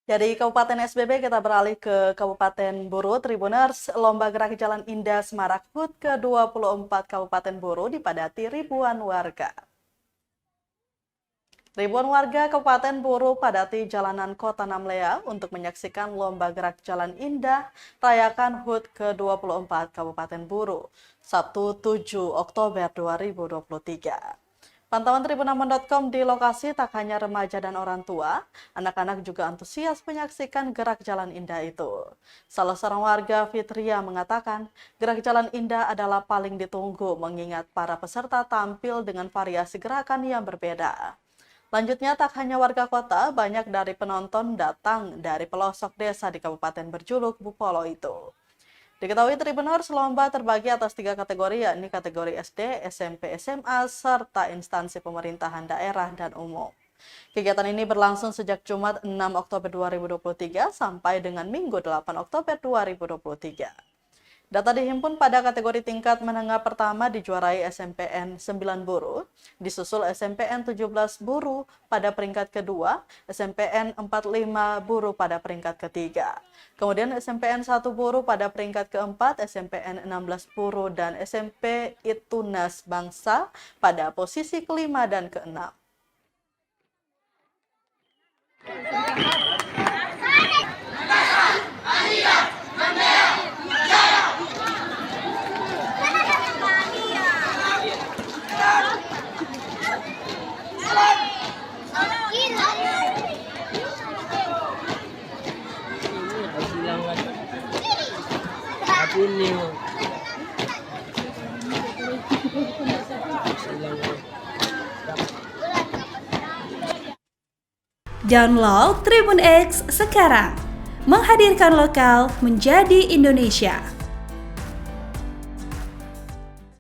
Dari Kabupaten SBB kita beralih ke Kabupaten Buru. Tribuners, Lomba Gerak Jalan Indah Semarak HUT ke-24 Kabupaten Buru dipadati ribuan warga. Ribuan warga Kabupaten Buru padati jalanan Kota Namlea untuk menyaksikan Lomba Gerak Jalan Indah Rayakan HUT ke-24 Kabupaten Buru, Sabtu 7 Oktober 2023. Pantauan tribunamon.com di lokasi tak hanya remaja dan orang tua, anak-anak juga antusias menyaksikan gerak jalan indah itu. Salah seorang warga, Fitria, mengatakan gerak jalan indah adalah paling ditunggu mengingat para peserta tampil dengan variasi gerakan yang berbeda. Lanjutnya, tak hanya warga kota, banyak dari penonton datang dari pelosok desa di kabupaten berjuluk Bupolo itu. Diketahui Tribuners, lomba terbagi atas 3 kategori, yakni kategori SD, SMP, SMA, serta instansi pemerintahan daerah dan umum. Kegiatan ini berlangsung sejak Jumat 6 Oktober 2023 sampai dengan Minggu 8 Oktober 2023. Data dihimpun pada kategori tingkat menengah pertama dijuarai SMPN 9 Buru, disusul SMPN 17 Buru pada peringkat kedua, SMPN 45 Buru pada peringkat ketiga. Kemudian SMPN 1 Buru pada peringkat keempat, SMPN 16 Buru dan SMP Itunas Bangsa pada posisi kelima dan keenam. Download Tribun X sekarang, menghadirkan lokal menjadi Indonesia.